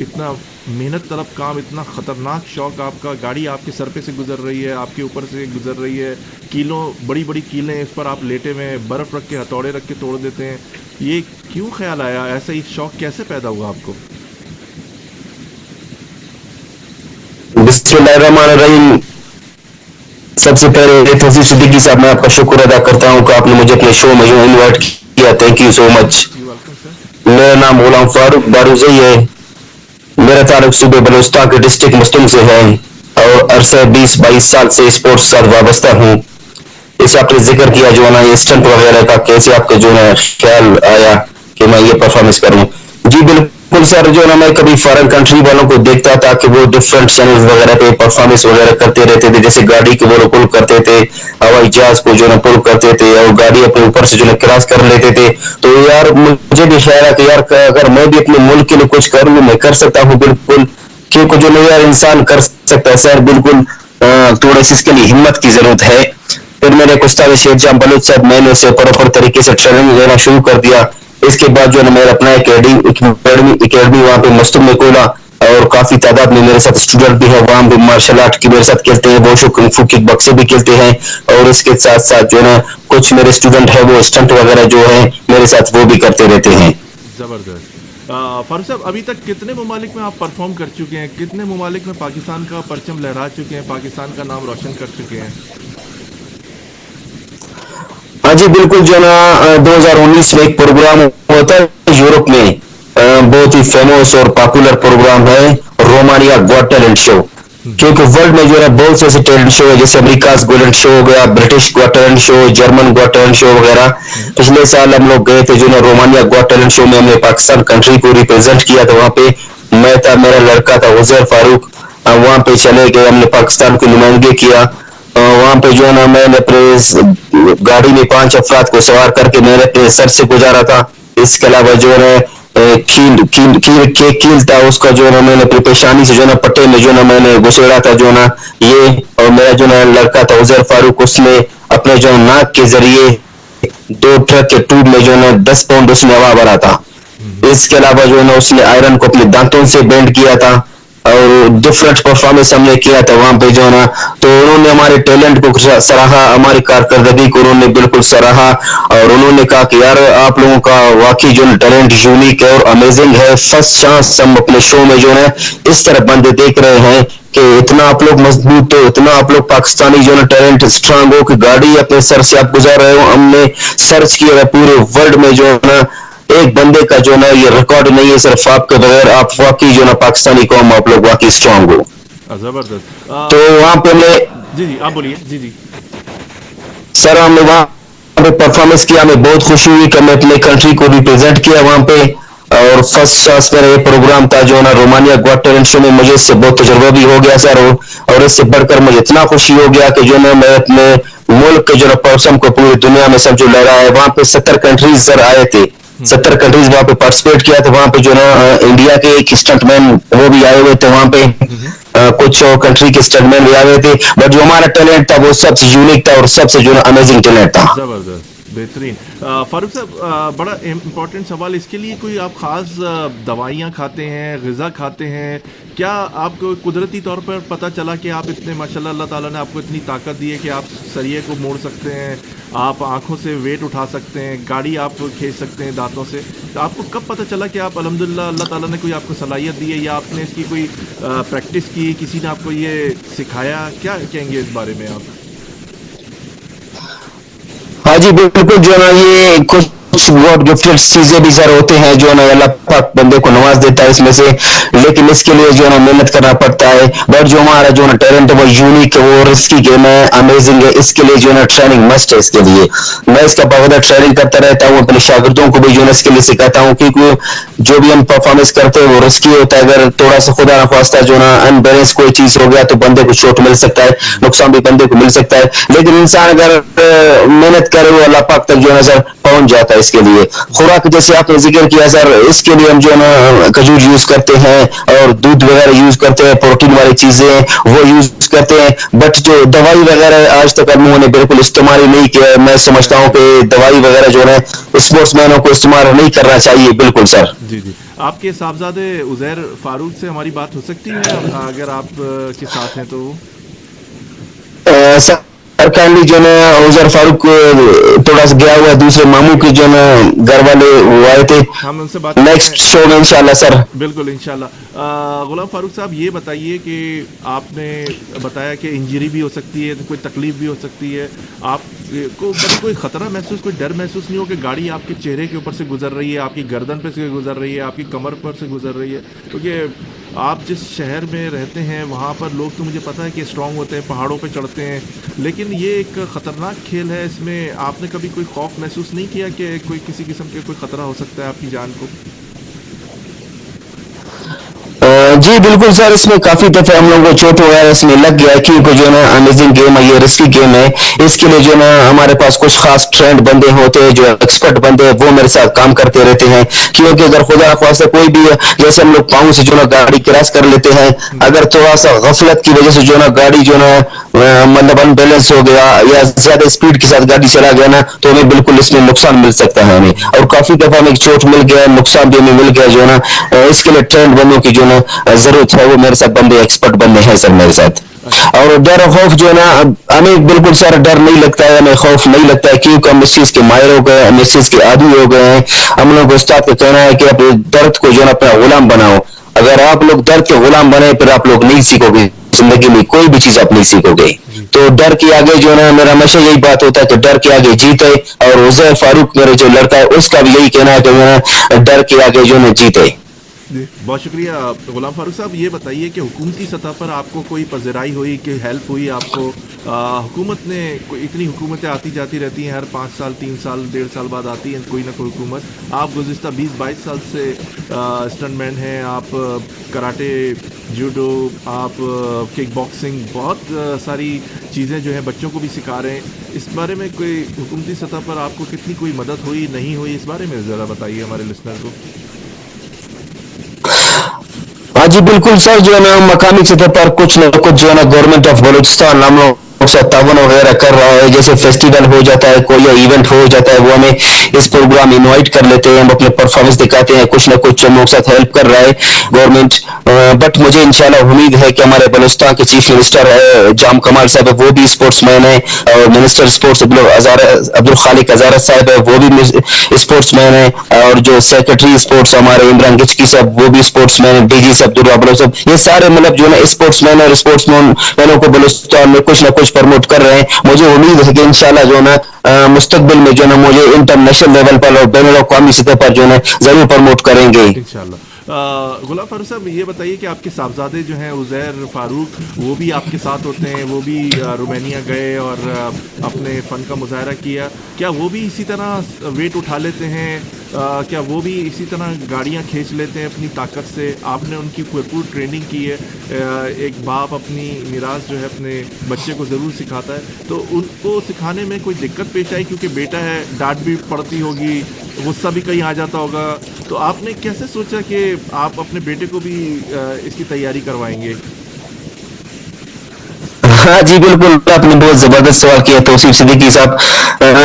S1: اتنا محنت طلب کام, اتنا خطرناک شوق آپ کا, گاڑی آپ کے سر پہ سے گزر رہی ہے, آپ کے اوپر سے گزر رہی ہے, کیلوں بڑی بڑی کیلیں اس پر آپ لیٹے ہوئے ہیں, برف رکھ کے ہتھوڑے رکھ کے توڑ دیتے ہیں, یہ کیوں خیال آیا, ایسا ہی شوق کیسے پیدا ہوا آپ کو؟
S6: بسم اللہ الرحمن الرحیم. سب سے پہلے توصیف صدیقی صاحب میں آپ کا شکر ادا کرتا ہوں کہ آپ نے مجھے اپنے شو میں انوائٹ کیا. تھینک یو سو مچ. میرا نام غلام فاروق باروزئی ہے. میرا تعلق صوبے بلوچستان کے ڈسٹرکٹ مستنگ سے ہے اور عرصہ 20-22 سال سے اسپورٹس کے ساتھ وابستہ ہوں. اسے آپ نے ذکر کیا جو ہے نا یہ اسٹنٹ وغیرہ کا, کیسے آپ کا جو ہے خیال آیا کہ میں یہ پرفارمنس کروں. جی بالکل سر, جو ہے نا میں کبھی فارن کنٹری والوں کو دیکھتا تھا کہ وہ ڈفرینٹ چینل وغیرہ پہ پرفارمنس وغیرہ کرتے رہتے تھے, جیسے گاڑی کو وہ پل کرتے تھے, ہوائی جہاز کو جو ہے پل کرتے تھے اور گاڑی اپنے اوپر سے جو ہے کراس کر لیتے تھے. تو یار مجھے بھی خیال ہے کہ یار اگر میں بھی اپنے ملک کے لیے کچھ کروں میں کر سکتا ہوں بالکل, کیونکہ جو نہیں یار انسان کر سکتا ہے سر بالکل, تھوڑی سی اس کے لیے ہمت کی ضرورت ہے. پھر میرے ایک استاد شیر جہاں بلوچ صاحب, میں نے اسے پراپر طریقے سے ٹریننگ لینا شروع کر دیا. اس کے بعد جو ہے میرا اپنا اکیڈمی وہاں پہ مستم میں کھولا اور کافی تعداد میں میرے ساتھ اسٹوڈنٹ بھی ہیں وہاں پہ مارشل آرٹ کی میرے ساتھ کھیلتے ہیں, ووشو کنگ فو کک باکسنگ بھی کھیلتے ہیں. اور اس کے ساتھ ساتھ جو ہے کچھ میرے اسٹوڈنٹ ہیں وہ اسٹنٹ وغیرہ جو ہیں میرے ساتھ وہ بھی کرتے رہتے ہیں.
S1: زبردست. فاروق صاحب, ابھی تک کتنے ممالک میں آپ پرفارم کر چکے ہیں, کتنے ممالک میں پاکستان کا پرچم لہرا چکے ہیں, پاکستان کا نام روشن کر چکے ہیں؟
S6: ہاں جی بالکل, جو ہے نا 2019 میں ایک پروگرام ہوتا ہے یورپ میں, بہت ہی فیمس اور پاپولر پروگرام ہے رومانیا گاٹ ٹیلنٹ شو. کیونکہ ورلڈ میں جو ہے بہت سے ایسے ٹیلنٹ شو ہے, جیسے امریکہ گولڈن شو ہو گیا, برٹش گاٹ ٹیلنٹ شو, جرمن گاٹ ٹیلنٹ شو وغیرہ. پچھلے سال ہم لوگ گئے تھے جو ہے رومانیا گاٹ ٹیلنٹ شو میں, ہم نے پاکستان کنٹری کو ریپرزینٹ کیا تھا. وہاں پہ میں تھا, میرا لڑکا تھا عزیر فاروق, وہاں پہ چلے گئے, ہم نے پاکستان کی نمائندگی کیا. وہاں پہ جو ہے نا میں نے اپنے گاڑی میں 5 افراد کو سوار کر کے میں نے اپنے سر سے گزارا تھا. اس کے علاوہ جو ہے کیل تھا اس کا جو ہے نا میں نے اپنی پیشانی سے جو ہے نا پٹے میں جو ہے نا میں نے گسیڑا تھا جو ہے نا یہ. اور میرا جو ہے لڑکا تھا عزیر فاروق, اس نے اپنے جو ہے ناک کے ذریعے 2 ٹرک کے ٹوب میں جو ہے نا 10 پاؤنڈ اس نے ہوا بھرا تھا. اس کے علاوہ جو ہے نا اس نے آئرن کو اپنے دانتوں سے بینڈ کیا تھا اور ڈفرینٹ پرفارمنس ہم نے کیا تھا وہاں پہ جو ہے نا. تو انہوں نے ہمارے ٹیلنٹ کو سراہا, ہماری کارکردگی کو انہوں نے بالکل سراہا اور انہوں نے کہا کہ یار آپ لوگوں کا واقعی جو ٹیلنٹ یونیک ہے اور امیزنگ ہے. فرسٹ چانس ہم اپنے شو میں جو ہے اس طرح بندے دیکھ رہے ہیں کہ اتنا آپ لوگ مضبوط ہو, اتنا آپ لوگ پاکستانی جو ہے ٹیلنٹ اسٹرانگ ہو کہ گاڑی اپنے سر سے آپ گزار رہے ہو. ہم نے سرچ کیا پورے ورلڈ میں جو ہے نا ایک بندے کا جو ہے نا یہ ریکارڈ نہیں ہے صرف آپ کے بغیر. آپ واقعی جو ہے نا پاکستانی قوم آپ لوگ واقعی اسٹرانگ ہو.
S1: زبردست.
S6: تو وہاں پہ
S1: جی آپ بولیے. جی
S6: سر ہم نے وہاں پہ پرفارمنس کیا, ہمیں بہت خوشی ہوئی کہ میں اپنے کنٹری کو ریپرزینٹ کیا وہاں پہ. اور فرسٹ چانس میرا یہ پروگرام تھا جو ہے نا رومانیا گاٹ ٹیلنٹ شو میں, مجھے اس سے بہت تجربہ بھی ہو گیا سر. اور اس سے بڑھ کر مجھے اتنا خوشی ہو گیا کہ جو میں اپنے ملک کے جو ہے پرچم کو پوری دنیا میں سب جو لہرا ہے. وہاں پہ 70 کنٹریز سر آئے تھے, 70 کنٹریز وہاں پہ پارٹیسپیٹ کیا تھا. وہاں پہ جو ہے نا انڈیا کے ایک اسٹنٹ مین وہ بھی آئے ہوئے تھے وہاں پہ, کچھ کنٹری کے اسٹنٹ مین بھی آئے ہوئے تھے. بٹ جو ہمارا ٹیلنٹ تھا وہ سب سے یونیک تھا اور سب سے جو ہے امیزنگ ٹیلنٹ تھا.
S1: زبردست, بہترین. فاروق صاحب, بڑا امپورٹنٹ سوال, اس کے لیے کوئی آپ خاص دوائیاں کھاتے ہیں, غذا کھاتے ہیں کیا؟ آپ کو قدرتی طور پر پتہ چلا کہ آپ اتنے ماشاءاللہ اللہ تعالیٰ نے آپ کو اتنی طاقت دی ہے کہ آپ سریے کو موڑ سکتے ہیں, آپ آنکھوں سے ویٹ اٹھا سکتے ہیں, گاڑی آپ کھینچ سکتے ہیں دانتوں سے, تو آپ کو کب پتہ چلا کہ آپ الحمدللہ اللہ تعالیٰ نے کوئی آپ کو صلاحیت دی ہے, یا آپ نے اس کی کوئی پریکٹس کی, کسی نے آپ کو یہ سکھایا؟ کیا کہیں گے اس بارے میں آپ؟
S6: ہاں جی بالکل, جو ہے نا یہ کچھ گاڈ گفٹڈ چیزیں بھی سر ہوتے ہیں جو ہے نا اللہ پاک بندے کو نواز دیتا ہے اس میں سے, لیکن اس کے لیے جو ہے نا محنت کرنا پڑتا ہے. بٹ جو ہمارا جو ہے نا ٹیلنٹ ہے وہ یونیک ہے, وہ رسکی گیم ہے, امیزنگ ہے. اس کے لیے جو ہے نا ٹریننگ مسٹ ہے. اس کے لیے میں اس کا باقاعدہ ٹریننگ کرتا رہتا ہوں, اپنے شاگردوں کو بھی جو ہے نا اس کے لیے سکھاتا ہوں, کیونکہ جو بھی ہم پرفارمنس کرتے ہیں وہ رسکی ہوتا ہے. اگر تھوڑا سا خدا نخواستہ جو ہے نا ان بیلنس کوئی چیز ہو گیا تو بندے کو چوٹ مل سکتا ہے, نقصان بھی بندے کو مل سکتا ہے. لیکن انسان اگر محنت کرے وہ اللہ پاک تک جو ہے نا سر پہنچ جاتا ہے. اس کے لیے خوراک جیسے آپ نے ذکر کیا سر, اس کے لیے ہم جو ہے نا کھجور یوز کرتے ہیں اور دودھ وغیرہ یوز کرتے ہیں, پروٹین والی چیزیں وہ یوز کرتے ہیں. بٹ جو دوائی وغیرہ آج تک ہم لوگوں نے بالکل استعمال ہی نہیں کیا. میں سمجھتا ہوں کہ دوائی وغیرہ جو ہے اسپورٹس مینوں کو استعمال نہیں کرنا چاہیے. بالکل سر.
S1: جی آپ کے صاحبزادے عزیر فاروق سے ہماری بات ہو سکتی ہے اگر آپ کے ساتھ ہیں تو؟
S6: سرکاری جو ہے نا عزیر فاروق تھوڑا سا گیا ہوا ہے دوسرے ماموں کے جو ہے نا گھر والے وہ آئے تھے.
S1: ہم ان سے بات
S6: نیکسٹ شو میں انشاءاللہ سر.
S1: بالکل انشاءاللہ. غلام فاروق صاحب یہ بتائیے کہ آپ نے بتایا کہ انجری بھی ہو سکتی ہے, کوئی تکلیف بھی ہو سکتی ہے, آپ کو کبھی کوئی خطرہ محسوس, کوئی ڈر محسوس نہیں ہو کہ گاڑی آپ کے چہرے کے اوپر سے گزر رہی ہے, آپ کی گردن پہ سے گزر رہی ہے, آپ کی کمر پر سے گزر رہی ہے؟ کیونکہ آپ جس شہر میں رہتے ہیں وہاں پر لوگ تو مجھے پتہ ہے کہ اسٹرانگ ہوتے ہیں, پہاڑوں پہ چڑھتے ہیں, لیکن یہ ایک خطرناک کھیل ہے, اس میں آپ نے کبھی کوئی خوف محسوس نہیں کیا کہ کوئی کسی قسم کے کوئی خطرہ ہو سکتا ہے آپ کی جان کو؟
S6: جی بالکل سر, اس میں کافی دفعہ ہم لوگوں کو چوٹ ہوا ہے, اس میں لگ گیا ہے کیونکہ جو ہے نا امیزنگ گیم ہے, یہ رسکی گیم ہے. اس کے لیے جو ہے نا ہمارے پاس کچھ خاص ٹرینڈ بندے ہوتے ہیں, جو ایکسپرٹ بندے ہیں, وہ میرے ساتھ کام کرتے رہتے ہیں. کیونکہ اگر خدا نخواستہ کوئی بھی جیسے ہم لوگ پاؤں سے جو ہے نا گاڑی کراس کر لیتے ہیں, اگر تھوڑا سا غفلت کی وجہ سے جو ہے نا گاڑی جو ہے نا مطلب ان بیلنس ہو گیا یا زیادہ اسپیڈ کے ساتھ گاڑی چلا گیا نا, تو ہمیں بالکل اس میں نقصان مل سکتا ہے ہمیں. اور کافی دفعہ ہمیں چوٹ مل گیا, نقصان بھی ہمیں مل گیا جو ہے نا. اس کے لیے ٹرینڈ بندوں کی جو ہے نا ضرورت ہے, وہ میرے ساتھ بندے ایکسپرٹ بندے ہیں سر میرے ساتھ. اور ڈر و خوف جو ہے نا ہمیں بالکل سر ڈر نہیں لگتا ہے, ہمیں خوف نہیں لگتا ہے, کیونکہ ہم اس چیز کے ماہر ہو گئے, ہم اس چیز کے عادی ہو گئے ہیں. ہم لوگ استاد کا کہنا ہے کہ اپنے درد کو جو ہے نا اپنا غلام بناؤ. اگر آپ لوگ درد کے غلام بنے پھر آپ لوگ نہیں سیکھو گے زندگی میں, کوئی بھی چیز آپ نہیں سیکھو گے. تو ڈر کے آگے جو ہے نا میرا ہمیشہ یہی بات ہوتا ہے کہ ڈر کے آگے جیت ہے. اور عزیر فاروق میرے جو لڑکا ہے اس کا بھی یہی کہنا ہے کہ ڈر کے آگے جو ہے جیت ہے.
S1: جی بہت شکریہ غلام فاروق صاحب. یہ بتائیے کہ حکومتی سطح پر آپ کو کوئی پذیرائی ہوئی کہ ہیلپ ہوئی آپ کو؟ حکومت نے اتنی حکومتیں آتی جاتی رہتی ہیں, ہر 5 سال 3 سال 1.5 سال بعد آتی ہیں کوئی نہ کوئی حکومت. آپ گزشتہ 20-22 سال سے اسٹنٹ مین ہیں, آپ کراٹے, جوڈو, آپ کک باکسنگ, بہت ساری چیزیں جو ہیں بچوں کو بھی سکھا رہے ہیں. اس بارے میں کوئی حکومتی سطح پر آپ کو کتنی کوئی مدد ہوئی نہیں ہوئی, اس بارے میں ذرا بتائیے ہمارے لسنر کو.
S6: ہاں جی بالکل سر, جو ہے نا مقامی سطح پر کچھ نہ کچھ جو ہے نا گورنمنٹ آف بلوچستان ہم لوگ سے تعاون وغیرہ کر رہا ہے. جیسے فیسٹیول ہو جاتا ہے, کوئی ایونٹ ہو جاتا ہے, وہ ہمیں اس پروگرام انوائٹ کر لیتے ہیں, ہم اپنے پرفارمنس دکھاتے ہیں, کچھ نہ کچھ ہم لوگ ساتھ ہیلپ کر رہا ہے گورنمنٹ. بٹ مجھے انشاءاللہ امید ہے کہ ہمارے بلوچستان کے چیف منسٹر ہے جام کمال صاحب ہے, وہ بھی اسپورٹس مین ہے, اور منسٹر اسپورٹس عبدالخالق ہزارت صاحب ہے, وہ بھی اسپورٹس مین ہے, اور جو سیکرٹری اسپورٹس ہمارے عمران گچکی صاحب وہ بھی اسپورٹس مین ہے, ڈی جی صاحب عبدالرحمان صاحب, یہ سارے مطلب جو ہے نا اسپورٹس مین اور اسپورٹس مینوں کو بلوچستان میں کچھ نہ کچھ پروموٹ کر رہے ہیں. مجھے امید ہے کہ انشاءاللہ جو ہے نا مستقبل میں جو ہے نا مجھے انٹرنیشنل لیول پر اور بین الاقوامی سطح پر جو ہے نا ضرور پروموٹ کریں گے
S1: انشاءاللہ. غلام فاروق صاحب یہ بتائیے کہ آپ کے صاحبزادے جو ہیں عزیر فاروق, وہ بھی آپ کے ساتھ ہوتے ہیں, وہ بھی رومانیہ گئے اور اپنے فن کا مظاہرہ کیا, کیا وہ بھی اسی طرح ویٹ اٹھا لیتے ہیں, کیا وہ بھی اسی طرح گاڑیاں کھینچ لیتے ہیں اپنی طاقت سے؟ آپ نے ان کی بھرپور ٹریننگ کی ہے, ایک باپ اپنی میراث جو ہے اپنے بچے کو ضرور سکھاتا ہے, تو ان کو سکھانے میں کوئی دقت پیش آئی کیونکہ بیٹا ہے, ڈانٹ بھی پڑتی ہوگی, غصہ بھی کہیں آ جاتا ہوگا, تو آپ نے کیسے سوچا کہ آپ اپنے بیٹے کو بھی اس کی تیاری کروائیں گے؟
S6: ہاں جی بالکل, آپ نے بہت زبردست سوال کیا توصیف صدیقی صاحب.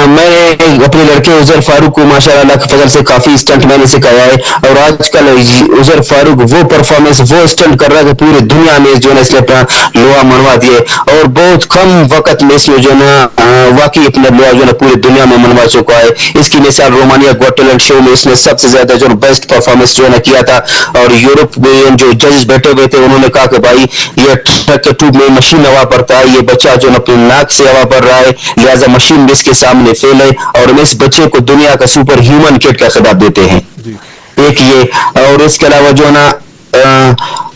S6: میں نے اپنے لڑکے عزیر فاروق کو ماشاء اللہ کے فضل سے کافی اسٹنٹ میں نے سکھایا ہے, اور آج کل عزیر فاروق وہ پرفارمنس وہ اسٹنٹ کر رہا ہے کہ پورے دنیا میں جو ہے نا اس نے اپنا لوہا منوا دیا, اور بہت کم وقت میں اس نے جو ہے نا واقعی اپنا لوہا جو ہے نا پوری دنیا میں منوا چکا ہے. اس کی مثال رومانیہ گاٹ ٹیلنٹ شو میں اس نے سب سے زیادہ جو بیسٹ پرفارمنس جو ہے نا کیا تھا, اور یورپ میں جو ججز بیٹھے ہوئے تھے انہوں نے کہا کہ بھائی یہ ٹرک کے ٹیوب میں مشین ہوا پڑتا ہے, یہ بچہ جو اپنی ناک سے ہوا پڑ رہا ہے, لہٰذا مشین بھی اس کے سامنے فیل ہے, اور ہم اس بچے کو دنیا کا سپر ہیومن کٹ کا خطاب دیتے ہیں. ایک یہ, اور اس کے علاوہ جو ہے نا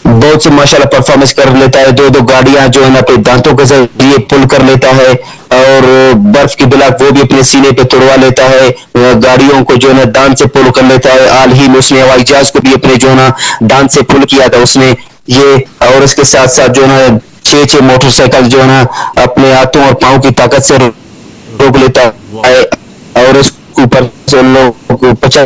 S6: بہت سے ماشاءاللہ پرفارمنس کر لیتا ہے, 2 گاڑیاں جو ہے نا اپنے دانتوں کے ذریعے پل کر لیتا ہے, اور برف کی بلاک وہ بھی اپنے سینے پہ توڑوا لیتا ہے, گاڑیوں کو جو ہے نا دانت سے پل کر لیتا ہے. حال ہی میں اس نے ہوائی جہاز کو بھی اپنے جو ہے نا دانت سے پل کیا تھا اس نے یہ, اور اس کے ساتھ ساتھ جو ہے نا 6 موٹر سائیکل جو ہے نا اپنے ہاتھوں اور پاؤں کی طاقت سے روک لیتا ہے, اور اس کے اوپر سے ان لوگوں کو 50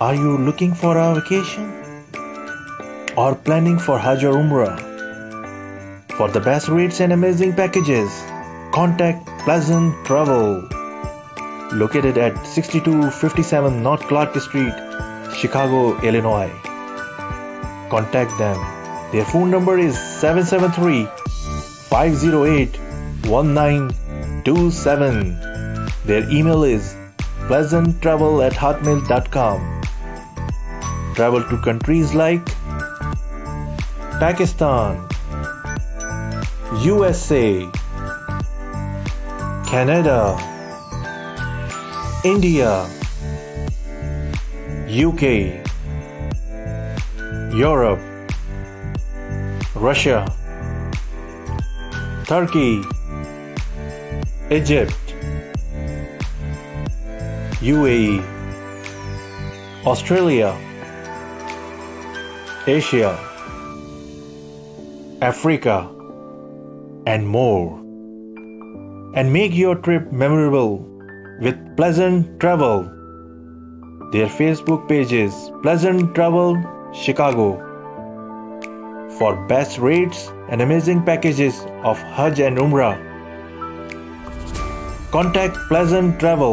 S4: Are you looking for a vacation or planning for Hajj or Umrah? For the best rates and amazing packages, contact Pleasant Travel. Located at 6257 North Clark Street, Chicago, Illinois. Contact them. Their phone number is 773-508-1927. Their email is pleasanttravel@hotmail.com. Travel to countries like Pakistan, USA, Canada, India, UK, Europe, Russia, Turkey, Egypt, UAE, Australia, Asia, Africa, and more. And make your trip memorable with Pleasant Travel. Their Facebook page is Pleasant Travel Chicago. For best rates and amazing packages of Hajj and Umrah, contact Pleasant Travel.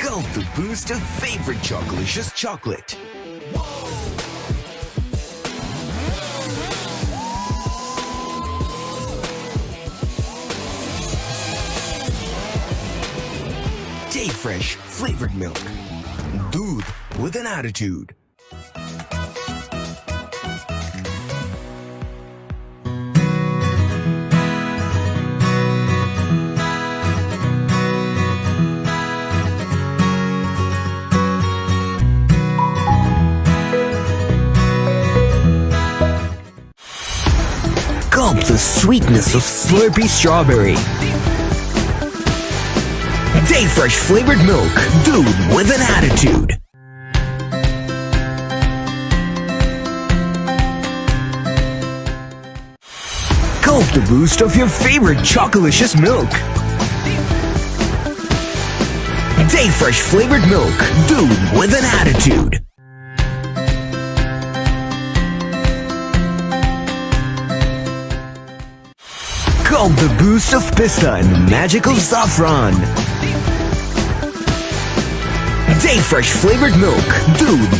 S5: Gulp the boost of favorite Chocolicious chocolate. Day Fresh flavored milk. Doodh with an attitude. Gulp the sweetness of Slurpee strawberry. Day Fresh flavored milk. Doodh with an attitude. Gulp the boost of your favorite Chocolicious milk. Day Fresh flavored milk. Doodh with an attitude. Gulp the boost of pista and magical saffron. Day Fresh flavored milk. Doodh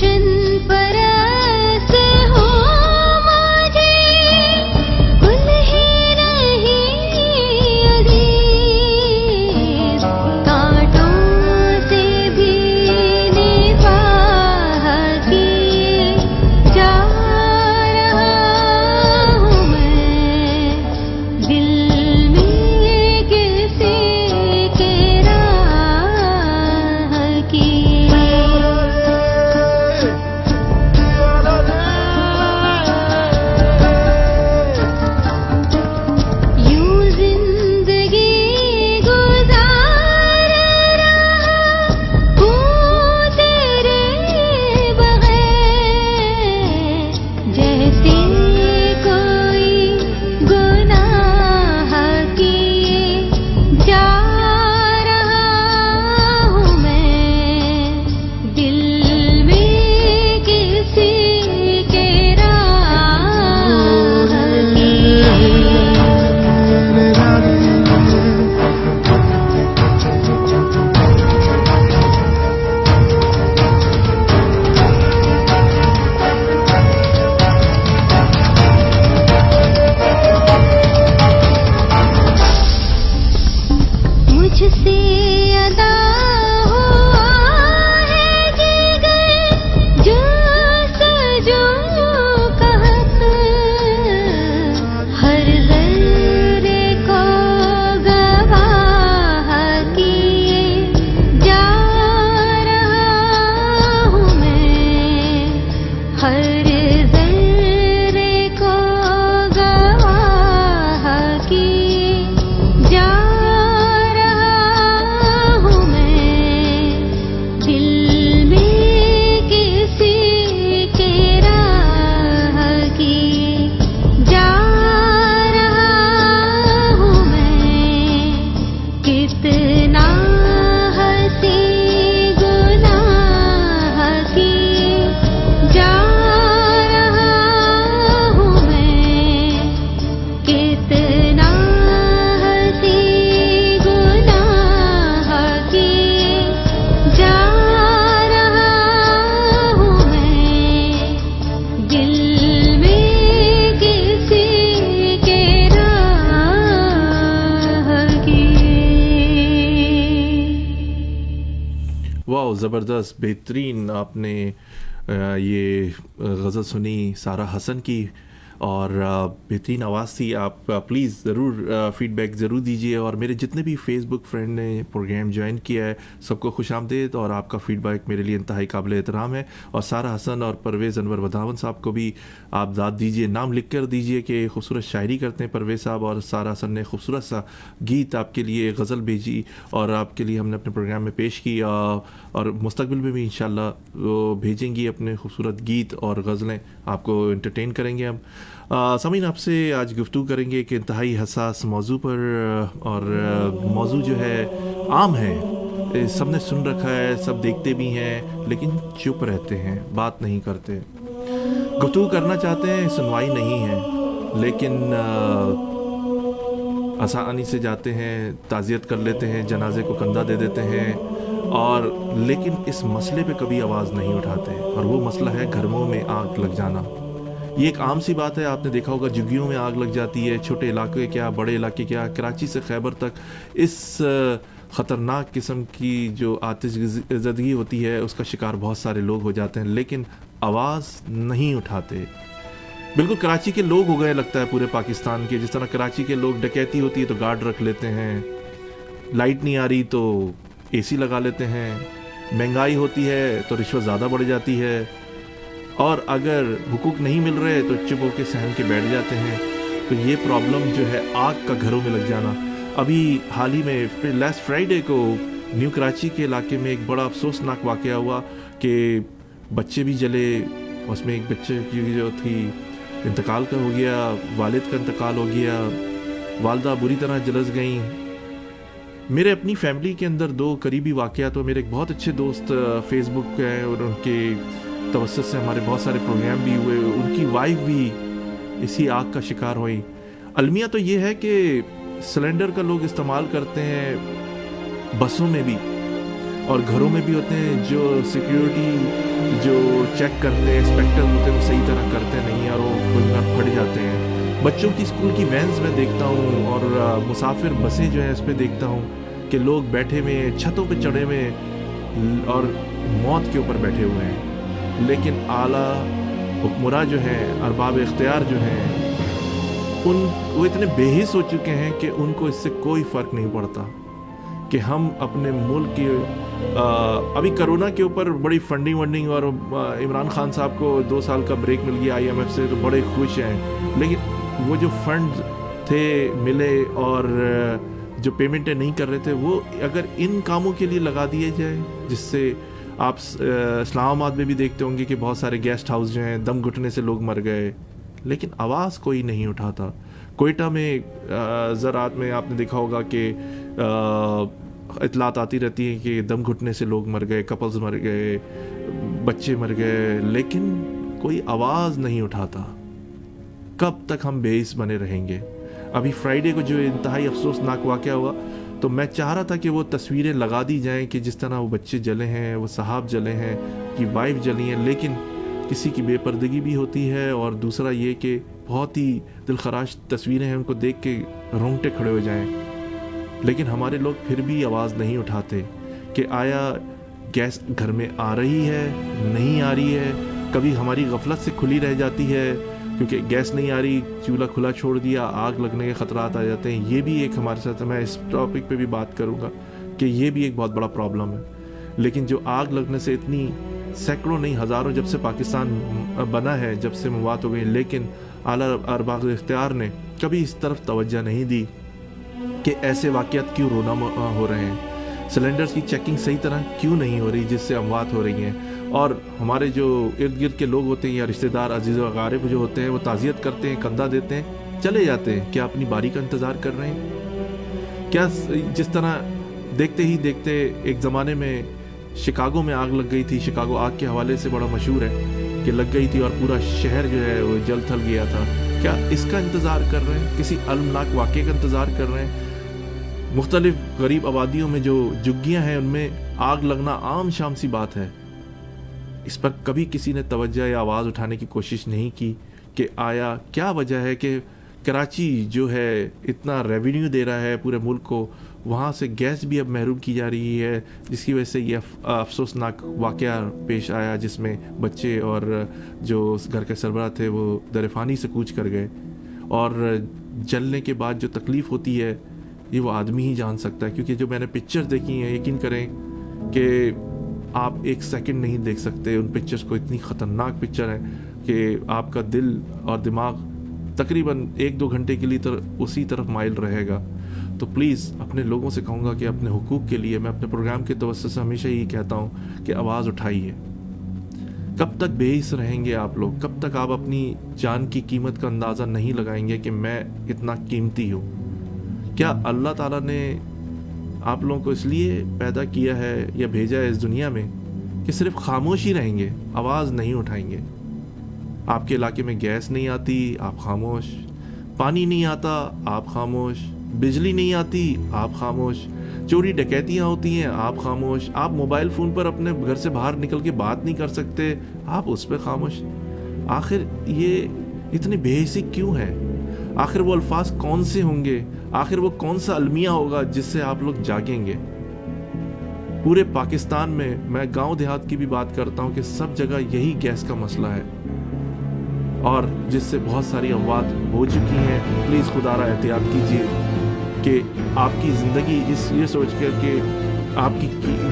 S7: روشن پرست ہو مجھے کل ہی نہیں عزیز کانٹوں سے بھی نباہ کیے جا رہا ہوں میں دل میں کسی کے راہ کی یوں زندگی گزار رہا ہوں تیرے بغیر جیسے کوئی گناہ کیے جا رہا ہوں میں دل میں کسی کے راہ کی مجھ سے ادا ہوا ہے جگر جو سجو کا حق ہر ذرے کو گواہ کیے جا رہا ہوں میں ہر ذرے کو گواہ کیے جا رہا ہوں میں دل میں کسی کے راہ کی جا رہا ہوں میں کتنا ہنسی گناہ کی جا رہا ہوں میں کتنا ہنسی گناہ کی جا رہا ہوں میں دل میں کسی کے راہ کی.
S1: واو زبردست بہترین آپ نے یہ غزل سنی سارہ حسن کی اور بہترین آواز تھی. آپ پلیز ضرور فیڈ بیک ضرور دیجیے اور میرے جتنے بھی فیس بک فرینڈ نے پروگرام جوائن کیا ہے سب کو خوش آمدید اور آپ کا فیڈ بیک میرے لیے انتہائی قابل احترام ہے. اور سارہ حسن اور پرویز انور وداون صاحب کو بھی آپ داد دیجیے, نام لکھ کر دیجیے کہ خوبصورت شاعری کرتے ہیں پرویز صاحب, اور سارہ حسن نے خوبصورت سا گیت آپ کے لیے غزل بھیجی اور آپ کے لیے ہم نے اپنے پروگرام میں پیش کی اور مستقبل میں بھی انشاءاللہ وہ بھیجیں گی اپنے خوبصورت گیت اور غزلیں, آپ کو انٹرٹین کریں گے ہم. سامعین آپ سے آج گفتگو کریں گے ایک انتہائی حساس موضوع پر, اور موضوع جو ہے عام ہے, سب نے سن رکھا ہے, سب دیکھتے بھی ہیں لیکن چپ رہتے ہیں, بات نہیں کرتے. گفتگو کرنا چاہتے ہیں, سنوائی نہیں ہے, لیکن آسانی سے جاتے ہیں, تعزیت کر لیتے ہیں, جنازے کو کندھا دے دیتے ہیں, اور لیکن اس مسئلے پہ کبھی آواز نہیں اٹھاتے, اور وہ مسئلہ ہے گھروں میں آگ لگ جانا. یہ ایک عام سی بات ہے, آپ نے دیکھا ہوگا جھگیوں میں آگ لگ جاتی ہے, چھوٹے علاقے کیا بڑے علاقے کیا, کراچی سے خیبر تک اس خطرناک قسم کی جو آتش زدگی ہوتی ہے اس کا شکار بہت سارے لوگ ہو جاتے ہیں, لیکن آواز نہیں اٹھاتے. بالکل کراچی کے لوگ ہو گئے لگتا ہے پورے پاکستان کے, جس طرح کراچی کے لوگ ڈکیتی ہوتی ہے تو گارڈ رکھ لیتے ہیں, لائٹ نہیں آ رہی تو اے سی لگا لیتے ہیں, مہنگائی ہوتی ہے تو رشوت زیادہ بڑھ جاتی ہے, اور اگر حقوق نہیں مل رہے تو چپ ہو کے سہم کے بیٹھ جاتے ہیں. تو یہ پرابلم جو ہے آگ کا گھروں میں لگ جانا, ابھی حال ہی میں لاسٹ فرائیڈے کو نیو کراچی کے علاقے میں ایک بڑا افسوسناک واقعہ ہوا کہ بچے بھی جلے, اس میں ایک بچے کی جو تھی انتقال کا ہو گیا, والد کا انتقال ہو گیا, والدہ بری طرح جلس گئیں. میرے اپنی فیملی کے اندر دو قریبی واقعات, تو میرے ایک بہت اچھے دوست فیس بک پہ ہیں اور ان کے توسط سے ہمارے بہت سارے پروگرام بھی ہوئے, ان کی وائف بھی اسی آگ کا شکار ہوئی. المیہ تو یہ ہے کہ سلنڈر کا لوگ استعمال کرتے ہیں بسوں میں بھی, اور گھروں میں بھی ہوتے ہیں جو سیکیورٹی جو چیک کرتے ہیں انسپیکٹر ہوتے ہیں وہ صحیح طرح کرتے نہیں ہیں اور وہ کوئی بار پھٹ جاتے ہیں. بچوں کی اسکول کی وینز میں دیکھتا ہوں اور مسافر بسیں جو ہیں اس پہ دیکھتا ہوں کہ لوگ بیٹھے ہوئے ہیں چھتوں پہ چڑھے ہوئے ہیں اور موت کے اوپر بیٹھے ہوئے ہیں. لیکن اعلیٰ حکمراں جو ہیں ارباب اختیار جو ہیں وہ اتنے بے حس ہو چکے ہیں کہ ان کو اس سے کوئی فرق نہیں پڑتا کہ ہم اپنے ملک کی ابھی کرونا کے اوپر بڑی فنڈنگ اور عمران خان صاحب کو 2 سال کا بریک مل گیا IMF سے تو بڑے خوش ہیں. لیکن وہ جو فنڈ تھے ملے اور جو پیمنٹیں نہیں کر رہے تھے وہ اگر ان کاموں کے لیے لگا دیے جائے جس سے آپ اسلام آباد میں بھی دیکھتے ہوں گے کہ بہت سارے گیسٹ ہاؤس جو ہیں دم گھٹنے سے لوگ مر گئے لیکن آواز کوئی نہیں اٹھاتا. کوئٹہ میں زراعت میں آپ نے دیکھا ہوگا کہ اطلاعات آتی رہتی ہیں کہ دم گھٹنے سے لوگ مر گئے کپلز مر گئے بچے مر گئے لیکن کوئی آواز نہیں اٹھاتا. کب تک ہم بے حس بنے رہیں گے؟ ابھی فرائیڈے کو جو انتہائی افسوسناک واقعہ ہوا تو میں چاہ رہا تھا کہ وہ تصویریں لگا دی جائیں کہ جس طرح وہ بچے جلے ہیں وہ صحاب جلے ہیں کہ وائف جلی ہیں لیکن کسی کی بے پردگی بھی ہوتی ہے اور دوسرا یہ کہ بہت ہی دلخراش تصویریں ہیں ان کو دیکھ کے رونگٹے کھڑے ہو جائیں. لیکن ہمارے لوگ پھر بھی آواز نہیں اٹھاتے کہ آیا گیس گھر میں آ رہی ہے نہیں آ رہی ہے. کبھی ہماری غفلت سے کھلی رہ جاتی ہے کیونکہ گیس نہیں آ رہی چولہا کھلا چھوڑ دیا آگ لگنے کے خطرات آ جاتے ہیں. یہ بھی ایک ہمارے ساتھ میں اس ٹاپک پہ بھی بات کروں گا کہ یہ بھی ایک بہت بڑا پرابلم ہے. لیکن جو آگ لگنے سے اتنی سینکڑوں نہیں ہزاروں جب سے پاکستان بنا ہے جب سے مواد ہو گئی لیکن اعلیٰ ارباب اختیار نے کبھی اس طرف توجہ نہیں دی کہ ایسے واقعات کیوں رونما ہو رہے ہیں. سلنڈرز کی چیکنگ صحیح طرح کیوں نہیں ہو رہی جس سے اموات ہو رہی ہیں اور ہمارے جو ارد گرد کے لوگ ہوتے ہیں یا رشتہ دار عزیز و اقارب جو ہوتے ہیں وہ تعزیت کرتے ہیں کندھا دیتے ہیں چلے جاتے ہیں. کیا اپنی باری کا انتظار کر رہے ہیں؟ کیا جس طرح دیکھتے ہی دیکھتے ایک زمانے میں شکاگو میں آگ لگ گئی تھی شکاگو آگ کے حوالے سے بڑا مشہور ہے کہ لگ گئی تھی اور پورا شہر جو ہے وہ جل تھل گیا تھا. کیا اس کا انتظار کر رہے ہیں؟ کسی المناک واقعے کا انتظار کر رہے ہیں؟ مختلف غریب آبادیوں میں جو جھگیاں ہیں ان میں آگ لگنا عام شام سی بات ہے. اس پر کبھی کسی نے توجہ یا آواز اٹھانے کی کوشش نہیں کی کہ آیا کیا وجہ ہے کہ کراچی جو ہے اتنا ریونیو دے رہا ہے پورے ملک کو وہاں سے گیس بھی اب محروم کی جا رہی ہے جس کی وجہ سے یہ افسوسناک واقعہ پیش آیا جس میں بچے اور جو اس گھر کے سربراہ تھے وہ درفانی سے کوچ کر گئے. اور جلنے کے بعد جو تکلیف ہوتی ہے یہ وہ آدمی ہی جان سکتا ہے کیونکہ جو میں نے پکچر دیکھی ہیں یقین کریں کہ آپ ایک سیکنڈ نہیں دیکھ سکتے ان پکچرز کو. اتنی خطرناک پکچر ہیں کہ آپ کا دل اور دماغ تقریباً 1-2 گھنٹے کے لیے اسی طرف مائل رہے گا. تو پلیز اپنے لوگوں سے کہوں گا کہ اپنے حقوق کے لیے میں اپنے پروگرام کے توسط سے ہمیشہ یہ کہتا ہوں کہ آواز اٹھائیے. کب تک بے حس رہیں گے آپ لوگ؟ کب تک آپ اپنی جان کی قیمت کا اندازہ نہیں لگائیں گے کہ میں اتنا قیمتی ہوں؟ کیا اللہ تعالیٰ نے آپ لوگوں کو اس لیے پیدا کیا ہے یا بھیجا ہے اس دنیا میں کہ صرف خاموش ہی رہیں گے آواز نہیں اٹھائیں گے؟ آپ کے علاقے میں گیس نہیں آتی آپ خاموش، پانی نہیں آتا آپ خاموش، بجلی نہیں آتی آپ خاموش، چوری ڈکیتیاں ہوتی ہیں آپ خاموش، آپ موبائل فون پر اپنے گھر سے باہر نکل کے بات نہیں کر سکتے آپ اس پہ خاموش. آخر یہ اتنی بے حسی کیوں ہے؟ آخر وہ الفاظ کون سے ہوں گے؟ آخر وہ کون سا المیہ ہوگا جس سے آپ لوگ جاگیں گے؟ پورے پاکستان میں گاؤں دیہات کی بھی بات کرتا ہوں کہ سب جگہ یہی گیس کا مسئلہ ہے اور جس سے بہت ساری اموات ہو چکی ہیں. پلیز خدا را احتیاط کیجیے کہ آپ کی زندگی یہ سوچ کر کہ آپ کی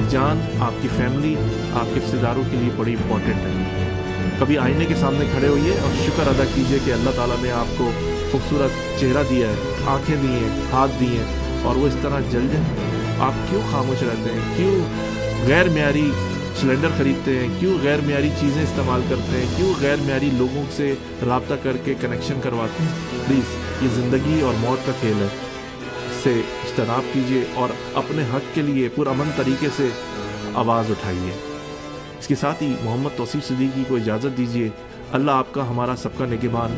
S1: جان آپ کی فیملی آپ کے رشتہ داروں کے لیے بڑی امپورٹنٹ ہے. کبھی آئینے کے سامنے کھڑے ہوئیے اور شکر ادا کیجیے کہ اللہ تعالیٰ نے آپ کو خوبصورت چہرہ دیا ہے، آنکھیں دی ہیں، ہاتھ دی ہیں اور وہ اس طرح جل جائیں. آپ کیوں خاموش رہتے ہیں؟ کیوں غیر معیاری سلنڈر خریدتے ہیں؟ کیوں غیر معیاری چیزیں استعمال کرتے ہیں؟ کیوں غیر معیاری لوگوں سے رابطہ کر کے کنیکشن کرواتے ہیں؟ پلیز یہ زندگی اور موت کا کھیل ہے، اس سے اجتناب کیجیے اور اپنے حق کے لیے پرامن طریقے سے آواز اٹھائیے. اس کے ساتھ ہی محمد توصیف صدیقی کو اجازت دیجیے. اللہ آپ کا ہمارا سب کا نگہبان